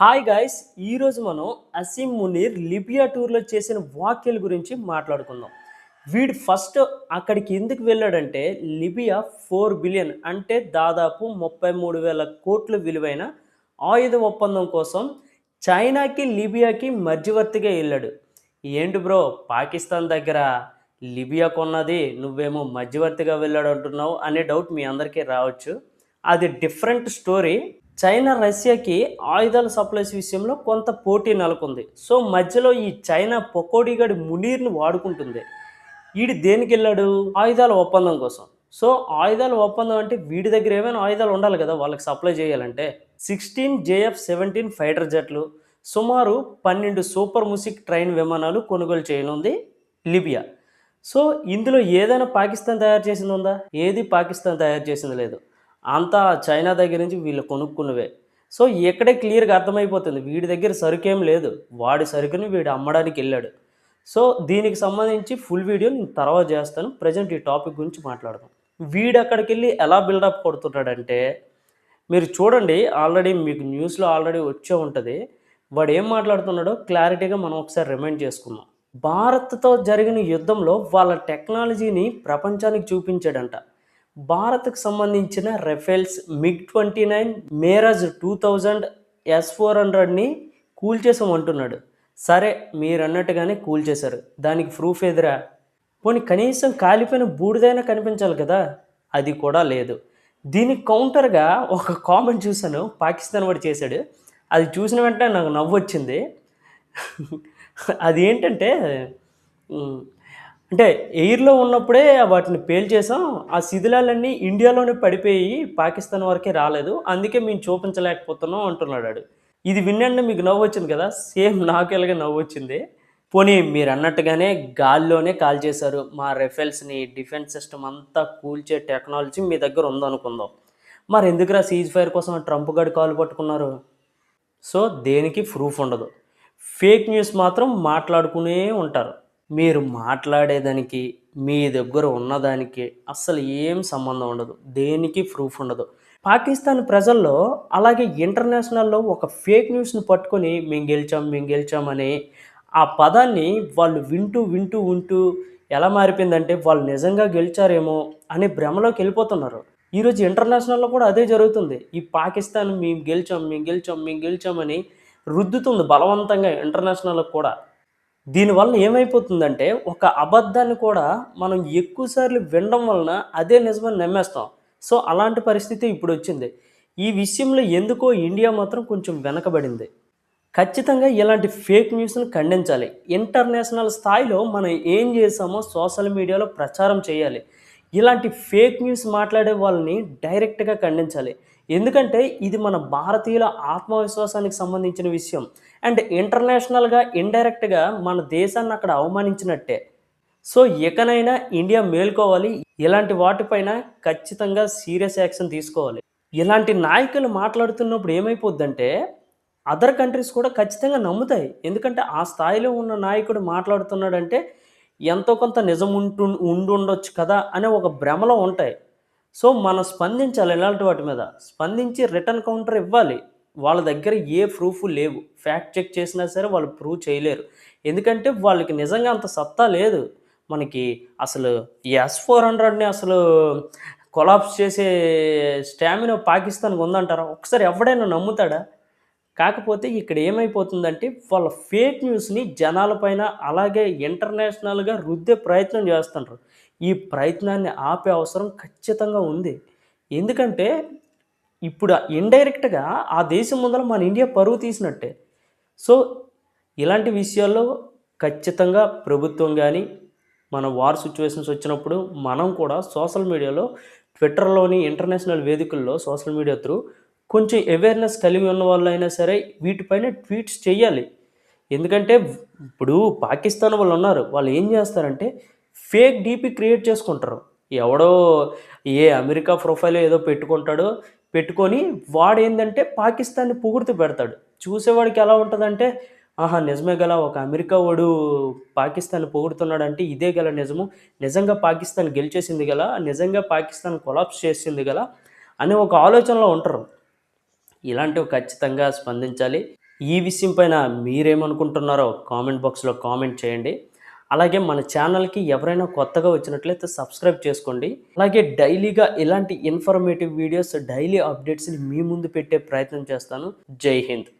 Hi guys, ఈరోజు మనం Asim Munir Libya టూర్లో చేసిన వ్యాఖ్యల గురించి మాట్లాడుకుందాం. వీడు ఫస్ట్ అక్కడికి ఎందుకు వెళ్ళాడంటే లిబియా 4 బిలియన్ అంటే దాదాపు 33,000 కోట్ల విలువైన ఆయుధ ఒప్పందం కోసం చైనాకి లిబియాకి మధ్యవర్తిగా వెళ్ళాడు. ఏంటి బ్రో, పాకిస్తాన్ దగ్గర లిబియా కొన్నది నువ్వేమో మధ్యవర్తిగా వెళ్ళాడు అంటున్నావు అనే డౌట్ మీ అందరికీ రావచ్చు. అది డిఫరెంట్ స్టోరీ. చైనా రష్యాకి ఆయుధాల సప్లైస్ విషయంలో కొంత పోటీ నెలకొంది. సో మధ్యలో ఈ చైనా పకోడీగాడి మునీర్ని వాడుకుంటుంది. వీడు దేనికి వెళ్ళాడు? ఆయుధాల ఒప్పందం కోసం. సో ఆయుధాల ఒప్పందం అంటే వీడి దగ్గర ఏమైనా ఆయుధాలు ఉండాలి కదా వాళ్ళకి సప్లై చేయాలంటే. 16 JF-17 ఫైటర్ జెట్లు, సుమారు 12 సూపర్ ముసిక్ ట్రైన్ విమానాలు కొనుగోలు చేయనుంది లిబియా. సో ఇందులో ఏదైనా పాకిస్తాన్ తయారు చేసింది ఉందా? ఏది పాకిస్తాన్ తయారు చేసింది లేదు. అంతా చైనా దగ్గర నుంచి వీళ్ళు కొనుక్కున్నవే. సో ఇక్కడే క్లియర్గా అర్థమైపోతుంది వీడి దగ్గర సరుకేం లేదు, వాడి సరుకుని వీడు అమ్మడానికి వెళ్ళాడు. సో దీనికి సంబంధించి ఫుల్ వీడియో నేను తర్వాత చేస్తాను. ప్రజెంట్ ఈ టాపిక్ గురించి మాట్లాడదాం. వీడు అక్కడికి వెళ్ళి ఎలా బిల్డప్ కొడుతున్నాడంటే మీరు చూడండి, ఆల్రెడీ మీకు న్యూస్లో ఆల్రెడీ వచ్చే ఉంటుంది. వాడు ఏం మాట్లాడుతున్నాడో క్లారిటీగా మనం ఒకసారి రిమైండ్ చేసుకుందాం. భారత్తో జరిగిన యుద్ధంలో వాళ్ళ టెక్నాలజీని ప్రపంచానికి చూపించాడంట. భారత్కు సంబంధించిన రెఫెల్స్, MiG-29, మేరాజ్ 2000, S-400ని కూల్చేసామంటున్నాడు. సరే మీరు అన్నట్టుగానే కూల్చేశారు, దానికి ప్రూఫ్ ఎదురా? పోనీ కనీసం కాలిపోయిన బూడిదైనా కనిపించాలి కదా, అది కూడా లేదు. దీనికి కౌంటర్గా ఒక కామెంట్ చూశాను, పాకిస్తాన్ వాడు చేశాడు. అది చూసిన వెంటనే నాకు నవ్వు వచ్చింది. అది ఏంటంటే అంటే ఎయిర్లో ఉన్నప్పుడే వాటిని పేల్చేసాం, ఆ శిథిలాలన్నీ ఇండియాలోనే పడిపోయి పాకిస్తాన్ వరకే రాలేదు, అందుకే మేము చూపించలేకపోతున్నాం అంటున్నాడు. ఇది వినండి మీకు నవ్వు వచ్చింది కదా, సేమ్ నాకు ఎలాగే నవ్వు వచ్చింది. పోనీ మీరు అన్నట్టుగానే గాల్లోనే కాల్ చేశారు, మా రెఫెల్స్ని డిఫెన్స్ సిస్టమ్ అంతా కూల్చే టెక్నాలజీ మీ దగ్గర ఉందనుకుందాం, మరి ఎందుకురా సీజ్ ఫైర్ కోసం ట్రంప్ గడి కాలు పట్టుకున్నారు? సో దేనికి ప్రూఫ్ ఉండదు, ఫేక్ న్యూస్ మాత్రం మాట్లాడుకునే ఉంటారు. మీరు మాట్లాడేదానికి మీ దగ్గర ఉన్నదానికి అస్సలు ఏం సంబంధం ఉండదు, దేనికి ప్రూఫ్ ఉండదు. పాకిస్తాన్ ప్రజల్లో అలాగే ఇంటర్నేషనల్లో ఒక ఫేక్ న్యూస్ని పట్టుకొని మేము గెలిచామని ఆ పదాన్ని వాళ్ళు వింటూ వింటూ ఉంటూ ఎలా మారిపోయిందంటే వాళ్ళు నిజంగా గెలిచారేమో అనే భ్రమలోకి వెళ్ళిపోతున్నారు. ఈరోజు ఇంటర్నేషనల్లో కూడా అదే జరుగుతుంది. ఈ పాకిస్తాన్ మేము గెలిచామని రుద్దుతుంది బలవంతంగా ఇంటర్నేషనల్కి కూడా. దీనివల్ల ఏమైపోతుందంటే ఒక అబద్ధాన్ని కూడా మనం ఎక్కువసార్లు వినడం వలన అదే నిజమని నమ్మేస్తాం. సో అలాంటి పరిస్థితి ఇప్పుడు వచ్చింది. ఈ విషయంలో ఎందుకో ఇండియా మాత్రం కొంచెం వెనకబడింది. ఖచ్చితంగా ఇలాంటి ఫేక్ న్యూస్ని ఖండించాలి. ఇంటర్నేషనల్ స్థాయిలో మనం ఏం చేసామో సోషల్ మీడియాలో ప్రచారం చేయాలి. ఇలాంటి ఫేక్ న్యూస్ మాట్లాడే వాళ్ళని డైరెక్ట్గా ఖండించాలి. ఎందుకంటే ఇది మన భారతీయుల ఆత్మవిశ్వాసానికి సంబంధించిన విషయం. అండ్ ఇంటర్నేషనల్గా ఇండైరెక్ట్గా మన దేశాన్ని అక్కడ అవమానించినట్టే. సో ఇకనైనా ఇండియా మేల్కోవాలి. ఇలాంటి వాటిపైన ఖచ్చితంగా సీరియస్ యాక్షన్ తీసుకోవాలి. ఇలాంటి నాయకులు మాట్లాడుతున్నప్పుడు ఏమైపోద్దంటే అదర్ కంట్రీస్ కూడా ఖచ్చితంగా నమ్ముతాయి. ఎందుకంటే ఆ స్థాయిలో ఉన్న నాయకుడు మాట్లాడుతున్నాడంటే ఎంతో కొంత నిజం ఉండుండొచ్చు కదా అనే ఒక భ్రమలో ఉంటాయి. సో మనం స్పందించాలి, ఇలాంటి వాటి మీద స్పందించి రిటర్న్ కౌంటర్ ఇవ్వాలి. వాళ్ళ దగ్గర ఏ ప్రూఫ్ లేవు, ఫ్యాక్ట్ చెక్ చేసినా సరే వాళ్ళు ప్రూవ్ చేయలేరు. ఎందుకంటే వాళ్ళకి నిజంగా అంత సత్తా లేదు. మనకి అసలు S-400ని అసలు కొలాప్స్ చేసే స్టామినా పాకిస్తాన్కి ఉందంటారా? ఒకసారి ఎవడైనా నమ్ముతాడా? కాకపోతే ఇక్కడ ఏమైపోతుందంటే వాళ్ళ ఫేక్ న్యూస్ని జనాలపైన అలాగే ఇంటర్నేషనల్గా రుద్దే ప్రయత్నం చేస్తుంటారు. ఈ ప్రయత్నాన్ని ఆపే అవసరం ఖచ్చితంగా ఉంది. ఎందుకంటే ఇప్పుడు ఇండైరెక్ట్గా ఆ దేశం ముందర మన ఇండియా పరువు తీసినట్టే. సో ఇలాంటి విషయాల్లో ఖచ్చితంగా ప్రభుత్వం కానీ మన వార్ సిచ్యువేషన్స్ వచ్చినప్పుడు మనం కూడా సోషల్ మీడియాలో, ట్విట్టర్లోని ఇంటర్నేషనల్ వేదికల్లో సోషల్ మీడియా త్రూ కొంచెం అవేర్నెస్ కలిగి ఉన్న వాళ్ళైనా సరే వీటిపైన ట్వీట్స్ చేయాలి. ఎందుకంటే ఇప్పుడు పాకిస్తాన్ వాళ్ళు ఉన్నారు, వాళ్ళు ఏం చేస్తారంటే ఫేక్ డీపీ క్రియేట్ చేసుకుంటారు. ఎవడో ఏ అమెరికా ప్రొఫైల్ ఏదో పెట్టుకొని వాడు ఏంటంటే పాకిస్తాన్ని పొగుడుతూ పెడతాడు. చూసేవాడికి ఎలా ఉంటుందంటే ఆహా నిజమే గల, ఒక అమెరికా వాడు పాకిస్తాన్ పొగుడుతున్నాడంటే ఇదే గల నిజము, నిజంగా పాకిస్తాన్ గెలిచేసింది గల, నిజంగా పాకిస్తాన్ కొలాప్స్ చేసింది గల అనే ఒక ఆలోచనలో ఉంటారు. ఇలాంటివి ఖచ్చితంగా స్పందించాలి. ఈ విషయం పైన మీరేమనుకుంటున్నారో కామెంట్ బాక్స్లో కామెంట్ చేయండి. అలాగే మన ఛానల్కి ఎవరైనా కొత్తగా వచ్చినట్లయితే సబ్స్క్రైబ్ చేసుకోండి. అలాగే డైలీగా ఇలాంటి ఇన్ఫర్మేటివ్ వీడియోస్, డైలీ అప్డేట్స్ని మీ ముందు పెట్టే ప్రయత్నం చేస్తాను. జై హింద్.